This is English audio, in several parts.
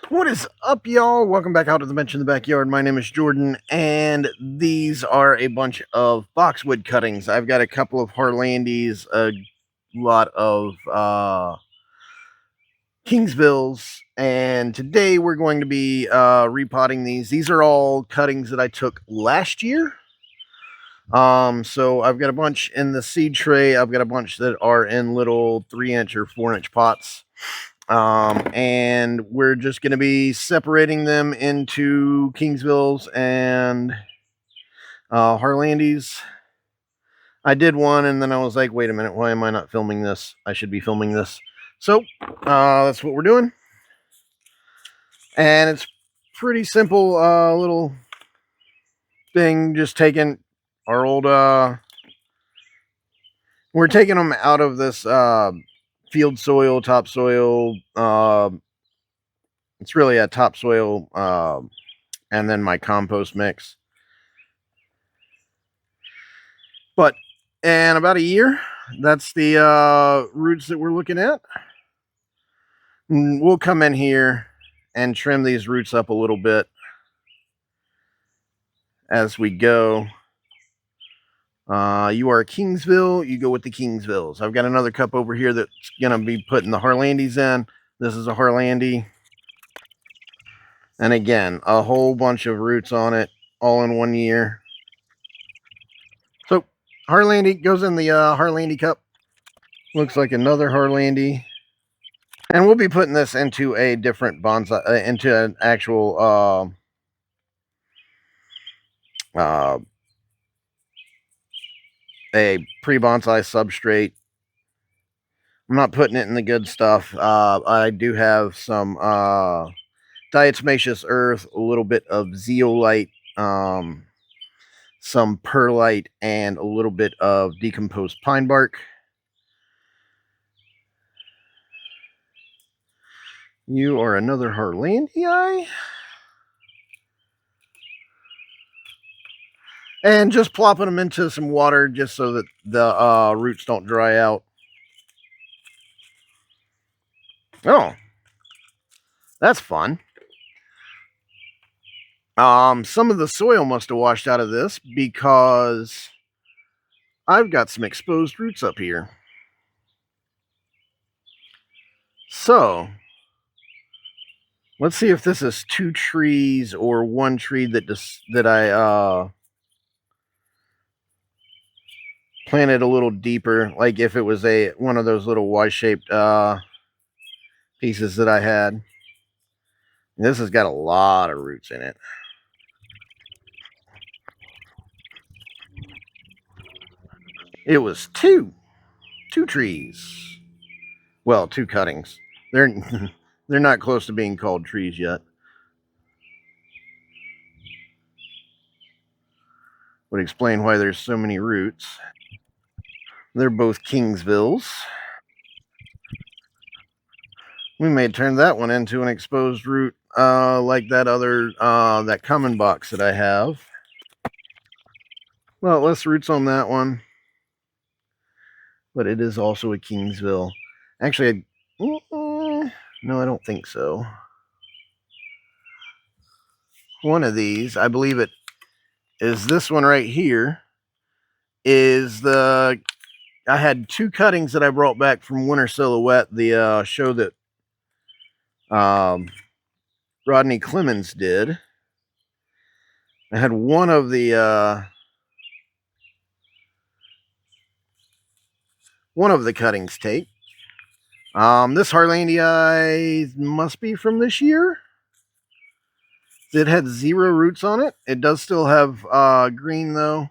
What is up, y'all? Welcome back out to the bench in the backyard. My name is Jordan, and these are a bunch of boxwood cuttings. I've got a couple of Harlandys, a lot of Kingsvilles, and today we're going to be repotting these. These are all cuttings that I took last year. So I've got a bunch in the seed tray. I've got a bunch that are in little 3-inch or 4-inch pots. And we're just going to be separating them into Kingsvilles and Harlandys. I did one, and then I was like, wait a minute, why am I not filming this? I should be filming this. So that's what we're doing. And it's pretty simple little thing, just taking our old... we're taking them out of this field soil, topsoil. It's really a topsoil and then my compost mix. But in about a year, that's the roots that we're looking at. And we'll come in here and trim these roots up a little bit as we go. You are a Kingsville, you go with the Kingsvilles. I've got another cup over here that's going to be putting the Harlandys in. This is a Harlandy. And again, a whole bunch of roots on it, all in 1 year. So, Harlandy goes in the Harlandy cup. Looks like another Harlandy. And we'll be putting this into a different bonsai, into an actual a pre-bonsai substrate. I'm not putting it in the good stuff. I do have some diatomaceous earth, a little bit of zeolite, some perlite, and a little bit of decomposed pine bark. You are another Harlandii. And just plopping them into some water just so that the roots don't dry out. Oh, that's fun. Some of the soil must have washed out of this because I've got some exposed roots up here. So, let's see if this is 2 trees or 1 tree that I planted a little deeper, like if it was one of those little Y-shaped pieces that I had. This has got a lot of roots in it. It was two trees. Well, 2 cuttings. They're not close to being called trees yet. Would explain why there's so many roots. They're both Kingsvilles. We may turn that one into an exposed root like that other, that common box that I have. Well, less roots on that one. But it is also a Kingsville. Actually, no, I don't think so. One of these, I believe it is this one right here, is the... I had 2 cuttings that I brought back from Winter Silhouette, the show that Rodney Clemens did. I had one of the cuttings take. This Harlandii must be from this year. It had 0 roots on it. It does still have green though,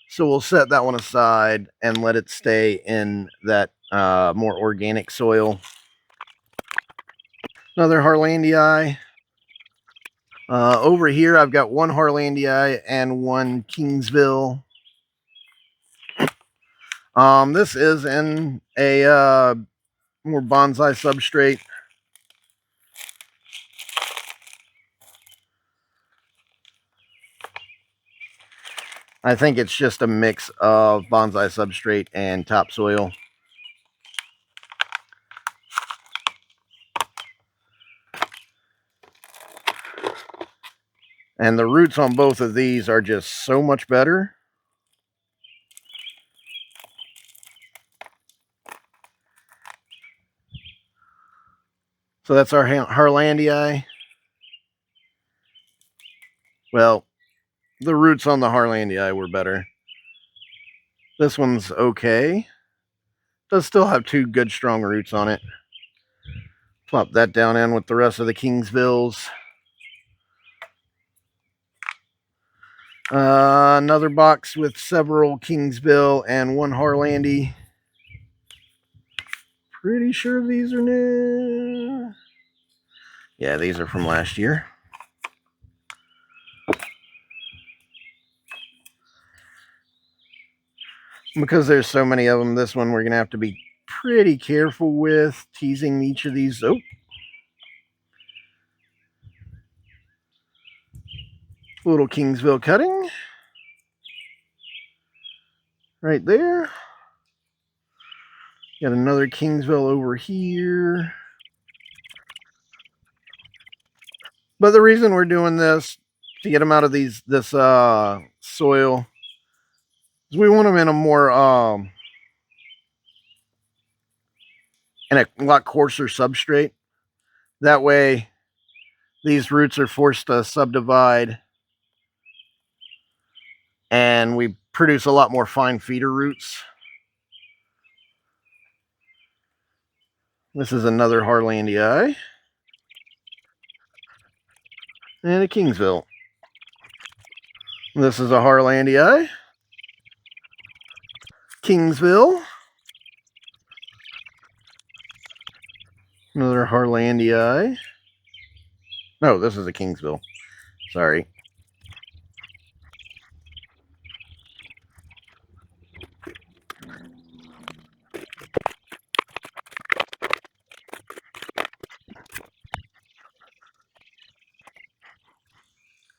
so we'll set that one aside and let it stay in that more organic soil. Another Harlandii. Over here, I've got 1 Harlandii and 1 Kingsville. This is in a more bonsai substrate. I think it's just a mix of bonsai substrate and topsoil. And the roots on both of these are just so much better. So that's our Harlandii. Well, the roots on the Harlandii were better. This one's okay. Does still have two good strong roots on it. Plop that down in with the rest of the Kingsvilles. Another box with several Kingsville and one Harlandi. Pretty sure these are new. Yeah, these are from last year. Because there's so many of them, this one we're going to have to be pretty careful with teasing each of these. Oh. Little Kingsville cutting. Right there. Got another Kingsville over here. But the reason we're doing this, to get them out of this soil, is we want them in a more, in a lot coarser substrate. That way, these roots are forced to subdivide, and we produce a lot more fine feeder roots. This is another Harlandii. And a Kingsville. This is a Harlandii. Kingsville. Another Harlandii. No, this is a Kingsville. Sorry.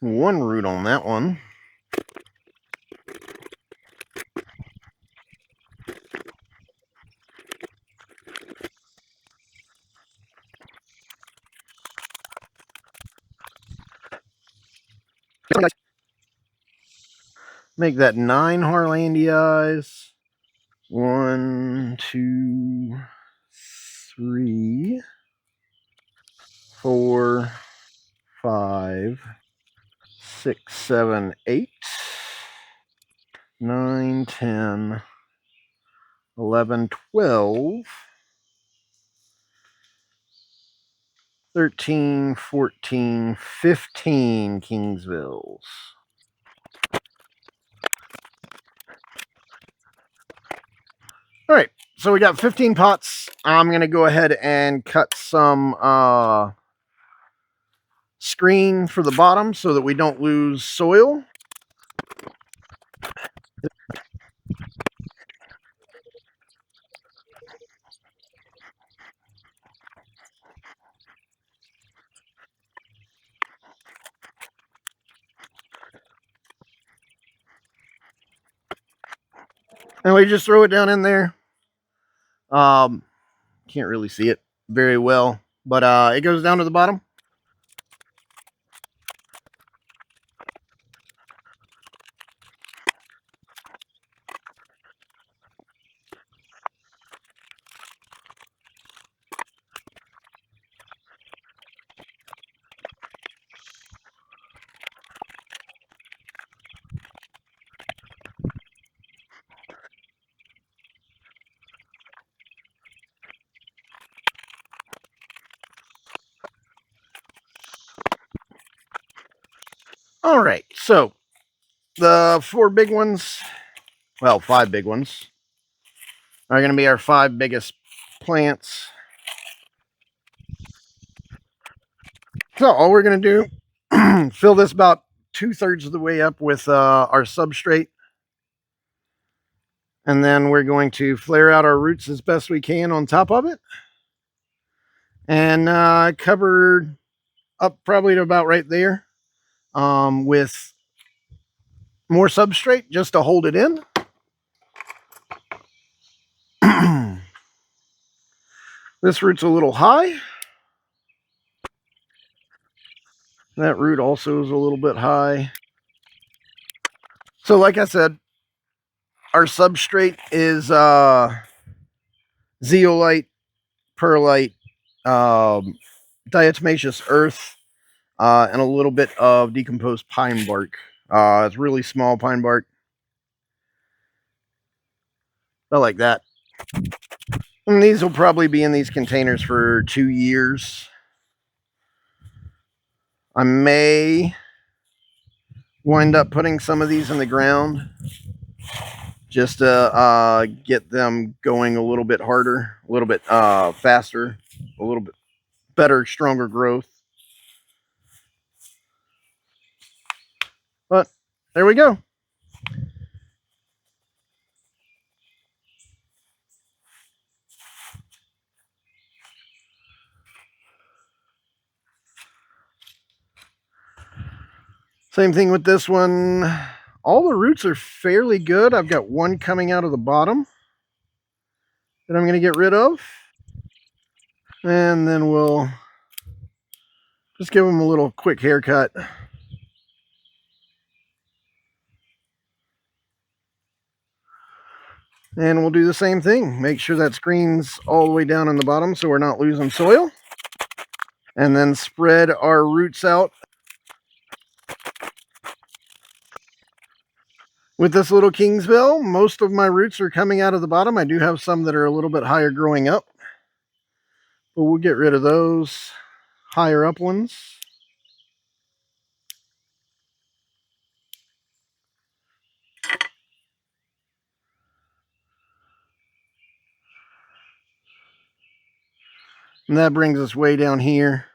One root on that one. Make that 9 Harlandii. 1, 2, 3, 4, 5, 6, 7, 8, 9, 10, 11, 12, 13, 14, 15 Kingsvilles. All right, so we got 15 pots. I'm going to go ahead and cut some screen for the bottom so that we don't lose soil. And we just throw it down in there. Can't really see it very well, but it goes down to the bottom. All right, so the 4 big ones, well, 5 big ones, are going to be our 5 biggest plants. So all we're going to do, fill this about 2/3 of the way up with our substrate. And then we're going to flare out our roots as best we can on top of it. And cover up probably to about right there with more substrate just to hold it in. This root's a little high. That root also is a little bit high. So like I said, our substrate is zeolite, perlite, diatomaceous earth, and a little bit of decomposed pine bark. It's really small pine bark. I like that. And these will probably be in these containers for 2 years. I may wind up putting some of these in the ground just to get them going a little bit harder, a little bit faster, a little bit better, stronger growth. But there we go. Same thing with this one. All the roots are fairly good. I've got one coming out of the bottom that I'm going to get rid of. And then we'll just give them a little quick haircut. And we'll do the same thing. Make sure that screen's all the way down in the bottom so we're not losing soil. And then spread our roots out. With this little Kingsville, most of my roots are coming out of the bottom. I do have some that are a little bit higher growing up. But we'll get rid of those higher up ones. And that brings us way down here.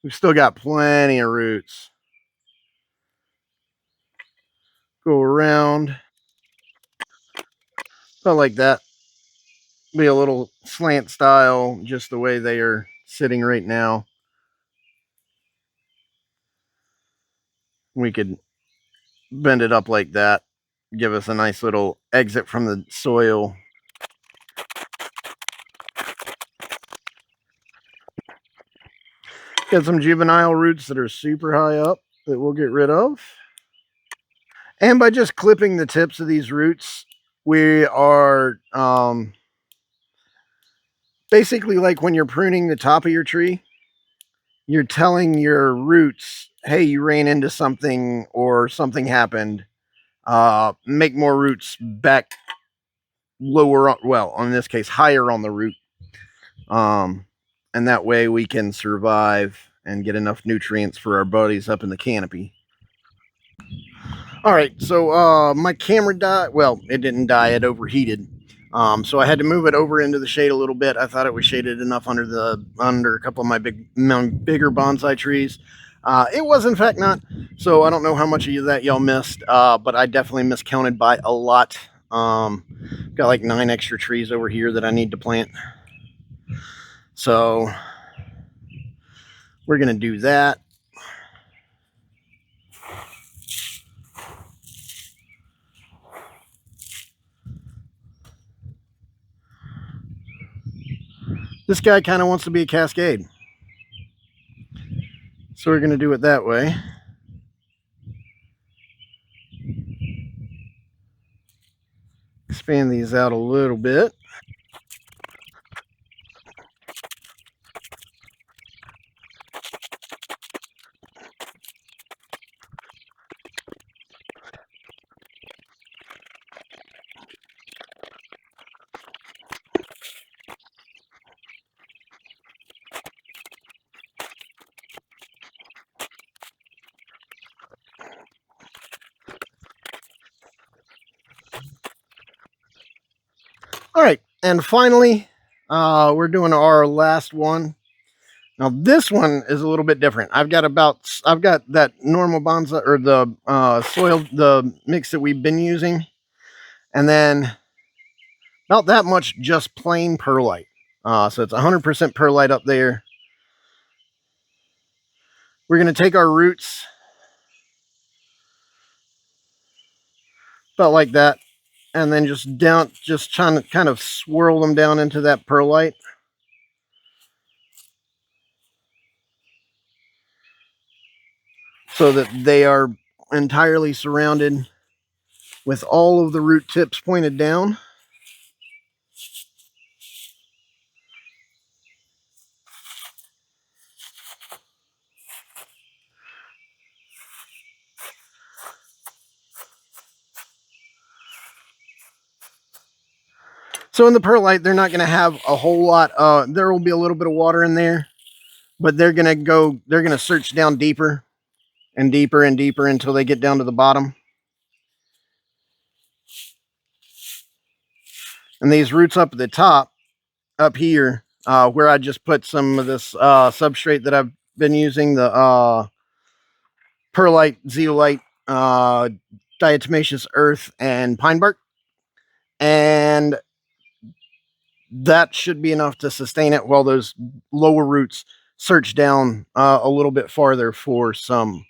We've still got plenty of roots. Go around. About like that. Be a little slant style, just the way they are sitting right now. We could bend it up like that. Give us a nice little exit from the soil. Got some juvenile roots that are super high up that we'll get rid of. And by just clipping the tips of these roots, we are basically like when you're pruning the top of your tree, you're telling your roots, hey, you ran into something or something happened. Make more roots back lower, well, in this case, higher on the root. And that way we can survive and get enough nutrients for our buddies up in the canopy. All right, so my camera died. Well, it didn't die, it overheated. So I had to move it over into the shade a little bit. I thought it was shaded enough under a couple of my bigger bonsai trees. It was in fact not. So I don't know how much of that y'all missed, but I definitely miscounted by a lot. Got like 9 extra trees over here that I need to plant. So we're gonna do that. This guy kind of wants to be a cascade. So we're going to do it that way. Expand these out a little bit. All right, and finally, we're doing our last one. Now this one is a little bit different. I've got that normal bonsai or the soil, the mix that we've been using, and then not that much just plain perlite. So it's 100% perlite up there. We're going to take our roots about like that, and then just trying to kind of swirl them down into that perlite. so that they are entirely surrounded with all of the root tips pointed down. So in the perlite, they're not going to have a whole lot. There will be a little bit of water in there, but they're going to search down deeper and deeper and deeper until they get down to the bottom. And these roots up at the top, up here, where I just put some of this substrate that I've been using, the perlite, zeolite, diatomaceous earth, and pine bark. And that should be enough to sustain it while those lower roots search down a little bit farther for some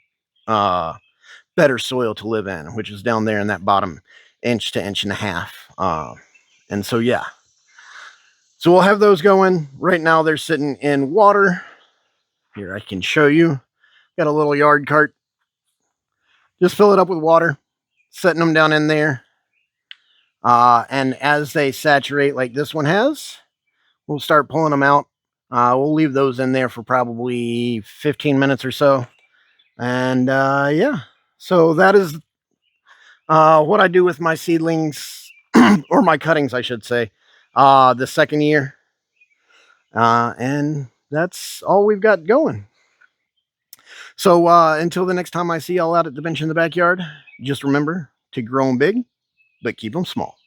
better soil to live in, which is down there in that bottom inch to inch and a half. And so, yeah. So we'll have those going. Right now they're sitting in water. Here, I can show you. Got a little yard cart. Just fill it up with water, setting them down in there. And as they saturate like this one has, we'll start pulling them out. We'll leave those in there for probably 15 minutes or so. And yeah, so that is what I do with my seedlings, or my cuttings, I should say, the second year. And that's all we've got going. So until the next time I see y'all out at the bench in the backyard, just remember to grow them big, but keep them small.